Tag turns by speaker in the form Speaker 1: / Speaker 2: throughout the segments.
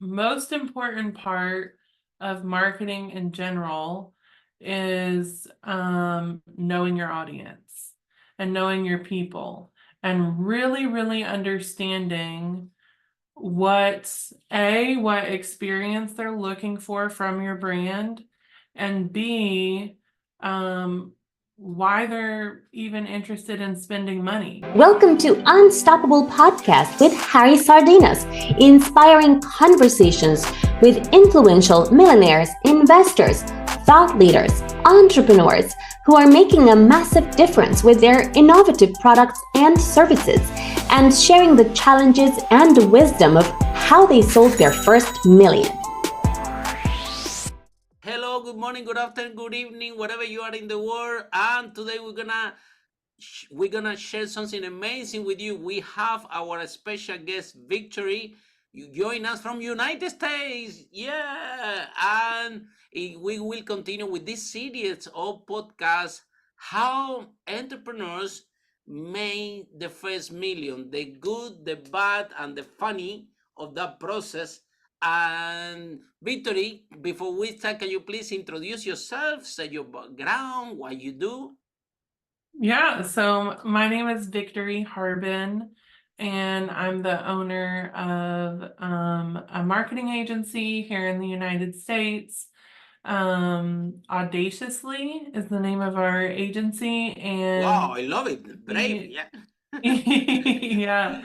Speaker 1: most important part of marketing in general is knowing your audience and knowing your people and really understanding what experience they're looking for from your brand, and B, why they're even interested in spending money.
Speaker 2: Welcome to Unstoppable Podcast with Harry Sardinas, inspiring conversations with influential millionaires, investors, thought leaders, entrepreneurs who are making a massive difference with their innovative products and services, and sharing the challenges and wisdom of how they sold their first million.
Speaker 3: Hello, good morning, good afternoon, good evening, wherever you are in the world. And today we're gonna share something amazing with you. We have our special guest, Victory. You join us from United States, yeah. And we will continue with this series of podcasts, how entrepreneurs made the first million, the good, the bad, and the funny of that process. And Victory, before we start, can you please introduce yourself, say your background, what you do?
Speaker 1: Yeah, so my name is Victory Harbin, and I'm the owner of a marketing agency here in the United States. Audaciously is the name of our agency,
Speaker 3: Wow,
Speaker 1: and
Speaker 3: I love it. Brave,
Speaker 1: we,
Speaker 3: yeah.
Speaker 1: yeah,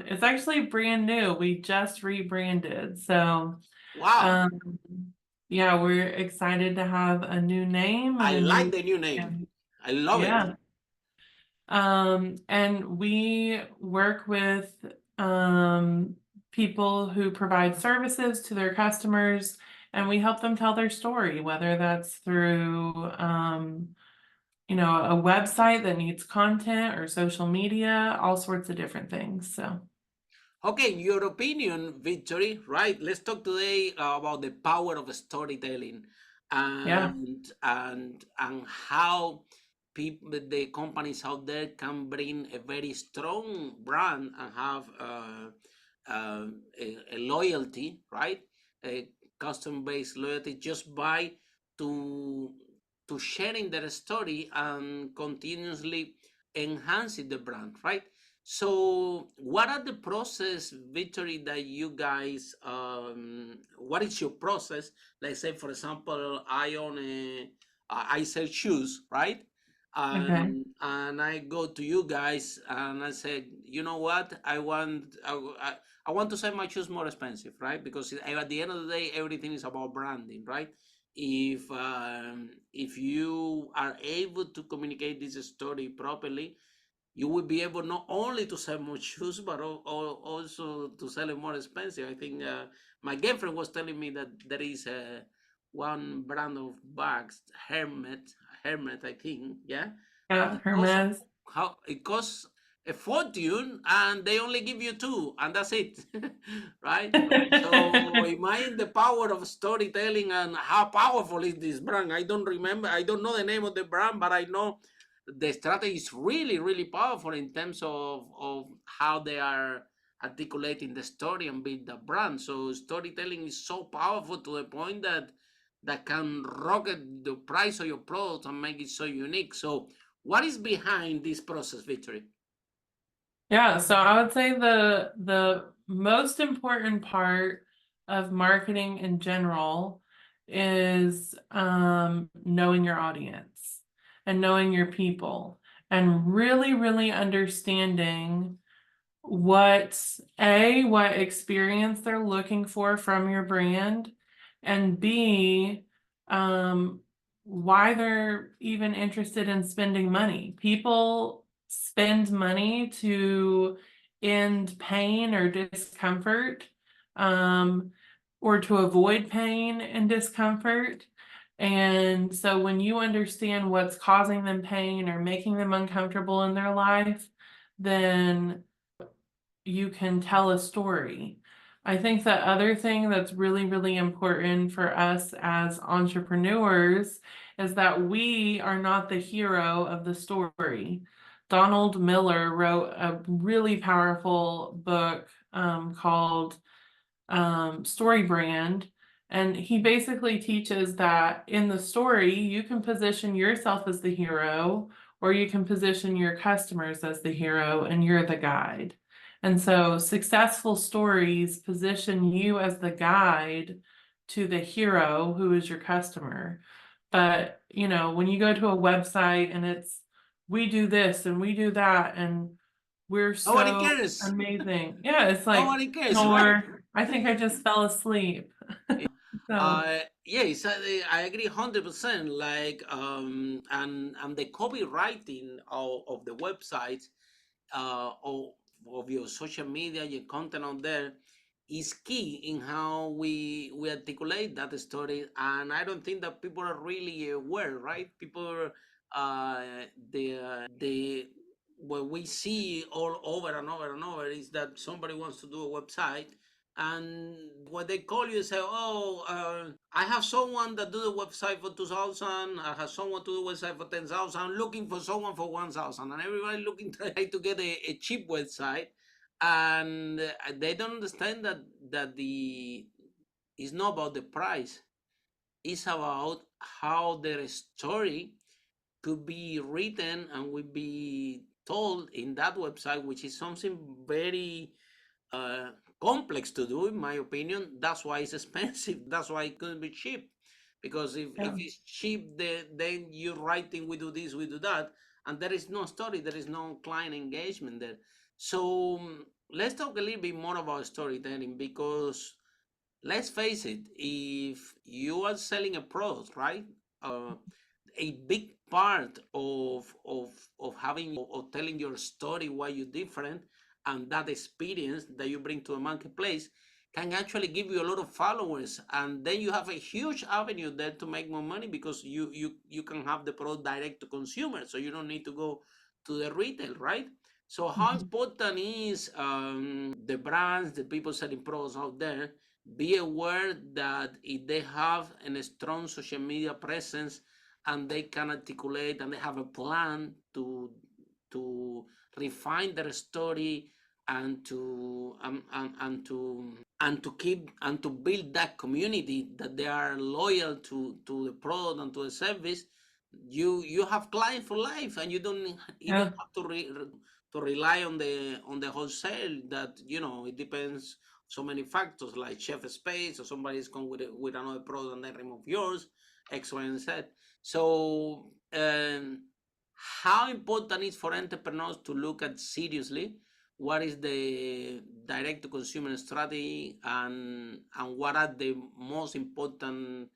Speaker 1: it's actually brand new. We just rebranded, so
Speaker 3: Wow,
Speaker 1: um, yeah, we're excited to have a new name and
Speaker 3: I
Speaker 1: a
Speaker 3: like
Speaker 1: new,
Speaker 3: the new name. I love it.
Speaker 1: yeah. And we work with um, people who provide services to their customers, and we help them tell their story, whether that's through a website that needs content or social media, all sorts of different things. So,
Speaker 3: Okay, in your opinion, Victory, right? Let's talk today about the power of storytelling
Speaker 1: yeah,
Speaker 3: and how people, the companies out there can bring a very strong brand and have a loyalty, right? A custom-based loyalty just by to to sharing their story and continuously enhancing the brand, right? So, what are the process, Victory, that you guys? What is your process? Let's say, for example, I sell shoes, right?
Speaker 1: okay,
Speaker 3: And I go to you guys and I said, you know what? I want to sell my shoes more expensive, right? Because at the end of the day, everything is about branding, right? If you are able to communicate this story properly, you will be able not only to sell more shoes but also to sell it more expensive. I think my girlfriend was telling me that there is one brand of bags, Hermet, I think, yeah,
Speaker 1: yeah,
Speaker 3: that costs
Speaker 1: Hermes.
Speaker 3: how it costs a fortune, and they only give you two, and that's it, right? So imagine the power of storytelling and how powerful is this brand. I don't know the name of the brand, but I know the strategy is really powerful in terms of how they are articulating the story and build the brand. So storytelling is so powerful to the point that can rocket the price of your product and make it so unique. So what is behind this process, Victory?
Speaker 1: Yeah, so I would say the most important part of marketing in general is knowing your audience and knowing your people and really understanding what experience they're looking for from your brand, and B, um, why they're even interested in spending money. People spend money to end pain or discomfort, um, or to avoid pain and discomfort. And so when you understand what's causing them pain or making them uncomfortable in their life, then you can tell a story. I think the other thing that's really important for us as entrepreneurs is that we are not the hero of the story. Donald Miller wrote a really powerful book called story brand. And he basically teaches that in the story, you can position yourself as the hero, or you can position your customers as the hero and you're the guide. And so successful stories position you as the guide to the hero who is your customer. But, you know, when you go to a website and it's, we do this and we do that and we're
Speaker 3: Nobody
Speaker 1: so
Speaker 3: cares.
Speaker 1: amazing. Yeah, it's like,
Speaker 3: Nobody cares, right?
Speaker 1: I think I just fell asleep. So,
Speaker 3: Yes, I agree 100%. Like, and the copywriting of the website, of your social media, your content out there, is key in how we articulate that story. And I don't think that people are really aware, right? People, uh, they what we see all over and over and over is that somebody wants to do a website, and what they call you say, oh, I have someone that do the website for 2,000, I have someone to do the website for 10,000, I'm looking for someone for 1,000, and everybody looking to get a cheap website. And they don't understand that the it's not about the price, it's about how their story could be written and will be told in that website, which is something very uh, complex to do, in my opinion. That's why it's expensive. That's why it couldn't be cheap. Because if
Speaker 1: yeah.
Speaker 3: it's cheap, then you're writing, we do this, we do that, and there is no story, there is no client engagement there. So let's talk a little bit more about storytelling, because let's face it, if you are selling a product, right? A big part of having or telling your story, why you're different, and that experience that you bring to a marketplace can actually give you a lot of followers, and then you have a huge avenue there to make more money, because you can have the product direct to consumer, so you don't need to go to the retail, right? So how
Speaker 1: Mhm.
Speaker 3: important is the brands, the people selling products out there, be aware that if they have a strong social media presence and they can articulate and they have a plan to refine their story, and to keep and to build that community, that they are loyal to the product and to the service, you have client for life, and you don't even
Speaker 1: Yeah.
Speaker 3: have to rely on the wholesale, that it depends so many factors, like chef space, or somebody's come with another product and they remove yours, X, Y, and Z. So how important is for entrepreneurs to look at seriously what is the direct to consumer strategy, and what are the most important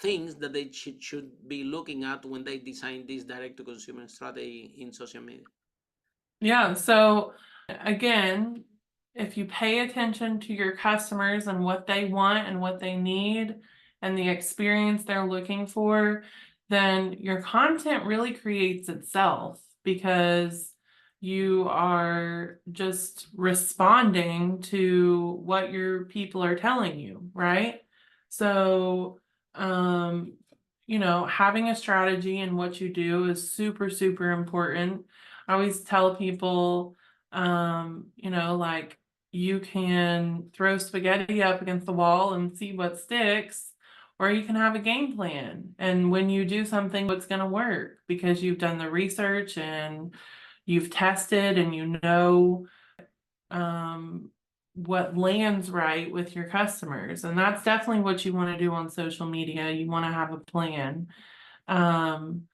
Speaker 3: things that they should be looking at when they design this direct to consumer strategy in social media?
Speaker 1: Yeah. So again, if you pay attention to your customers and what they want and what they need and the experience they're looking for, then your content really creates itself, because you are just responding to what your people are telling you, right? So, um, having a strategy in what you do is super, super important. I always tell people, like, you can throw spaghetti up against the wall and see what sticks, or you can have a game plan. And when you do something, it's going to work because you've done the research and you've tested and um, what lands right with your customers. And that's definitely what you want to do on social media. You want to have a plan. Um,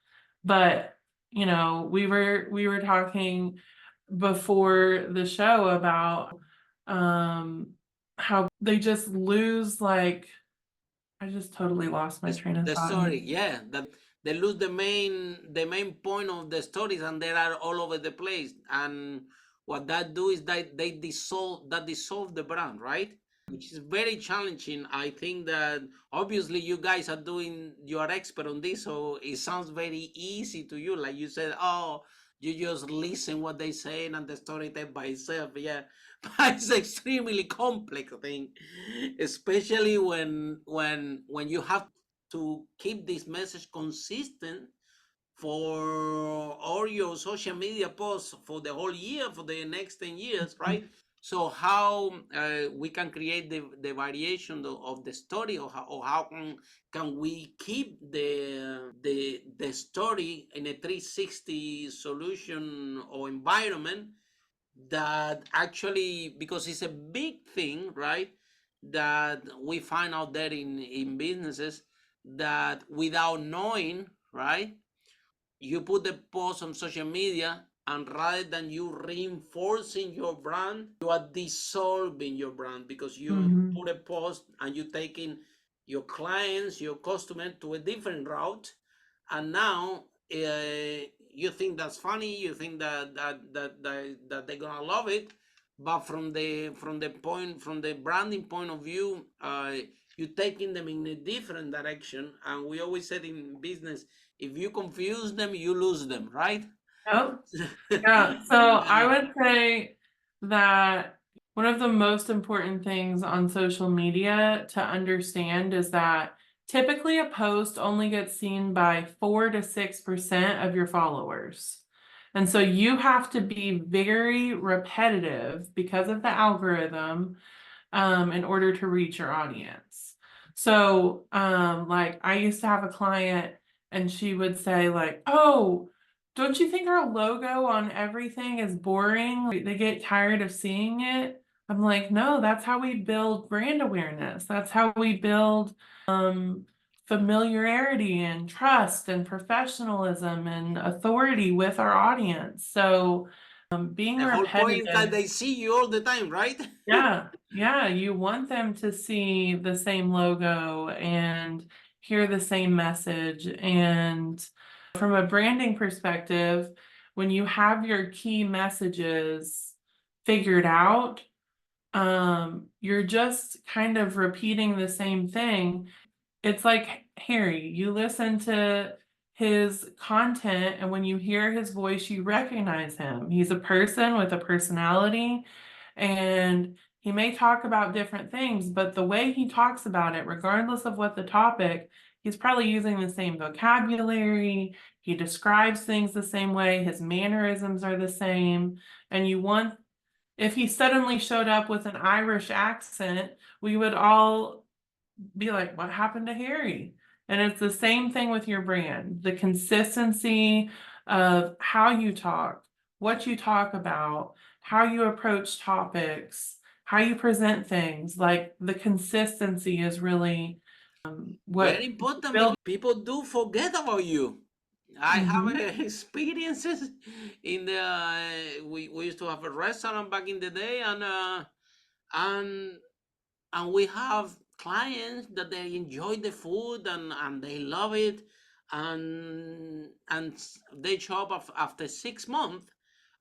Speaker 1: but we were talking before the show about how they just lose, like, I just totally lost my train of
Speaker 3: The
Speaker 1: thought.
Speaker 3: story, yeah, that they lose the main point of the stories, and they are all over the place. And what that do is that they dissolve the brand, right? Which is very challenging. I think that obviously you guys are doing, you are expert on this, so it sounds very easy to you. Like you said, oh, you just listen what they say and the story tell by itself. Yeah, but it's extremely complex thing, especially when you have to keep this message consistent for all your social media posts for the whole year, for the next 10 years, right? So how we can create the variation of the story, or how can we keep the story in a 360 solution or environment that actually, because it's a big thing, right? That we find out there in businesses, that without knowing, right? You put the post on social media, and rather than you reinforcing your brand, you are dissolving your brand, because you put a post and you taking your clients, your customer to a different route, and now you think that's funny, you think that they're gonna love it, but from the branding point of view, you're taking them in a different direction. And we always said in business, if you confuse them, you lose them, right?
Speaker 1: Yep. Yeah. So I would say that one of the most important things on social media to understand is that typically a post only gets seen by 4 to 6% of your followers. And so you have to be very repetitive because of the algorithm in order to reach your audience. So like I used to have a client and she would say like, "Oh, don't you think our logo on everything is boring? Like, they get tired of seeing it." I'm like, "No, that's how we build brand awareness. That's how we build familiarity and trust and professionalism and authority with our audience." So being
Speaker 3: The whole point is that
Speaker 1: repetitive.
Speaker 3: they see you all the time, right?
Speaker 1: Yeah, you want them to see the same logo and hear the same message. And from a branding perspective, when you have your key messages figured out, you're just kind of repeating the same thing. It's like Harry, you listen to his content, and when you hear his voice, you recognize him. He's a person with a personality, and he may talk about different things, but the way he talks about it, regardless of what the topic, he's probably using the same vocabulary. He describes things the same way, his mannerisms are the same. And if he suddenly showed up with an Irish accent, we would all be like, "What happened to Harry?" And it's the same thing with your brand. The consistency of how you talk, what you talk about, how you approach topics, how you present things. Like the consistency is really what
Speaker 3: Very important,
Speaker 1: builds.
Speaker 3: because people do forget about you. I have
Speaker 1: Mhm.
Speaker 3: experiences in the we used to have a restaurant back in the day, and and we have clients that they enjoy the food, and they love it, and they show up after 6 months,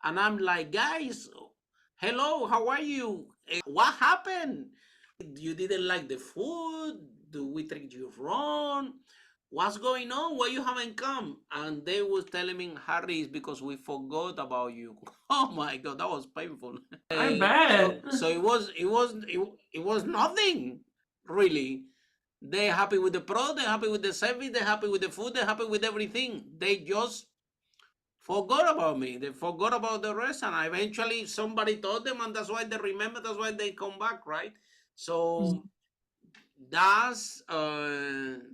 Speaker 3: and I'm like, "Guys, hello, how are you? What happened? You didn't like the food? Do we treat you wrong? What's going on? Why you haven't come?" And they was telling me, "Harry, it's because we forgot about you." Oh my god, that was painful.
Speaker 1: I
Speaker 3: So
Speaker 1: bet.
Speaker 3: it was nothing really. They're happy with the product, they're happy with the service, they're happy with the food, they're happy with everything. They just forgot about me. They forgot about the rest, and eventually somebody told them, and that's why they remember. That's why they come back, right? So that's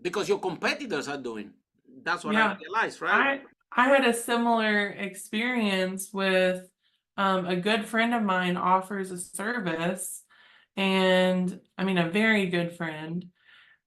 Speaker 3: because your competitors are doing. That's what I
Speaker 1: Yeah.
Speaker 3: realized, right?
Speaker 1: I had a similar experience with a good friend of mine offers a service, and I mean a very good friend.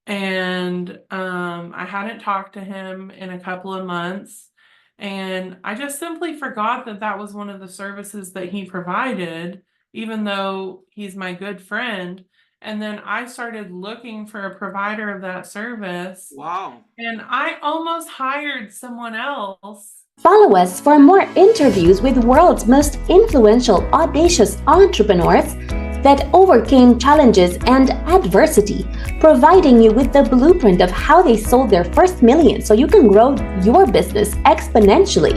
Speaker 1: And I hadn't talked to him in a couple of months, and I just simply forgot that that was one of the services that he provided, even though he's my good friend. And then I started looking for a provider of that service,
Speaker 3: Wow.
Speaker 1: and I almost hired someone else.
Speaker 2: Follow us for more interviews with world's most influential, audacious entrepreneurs that overcame challenges and adversity, providing you with the blueprint of how they sold their first million so you can grow your business exponentially.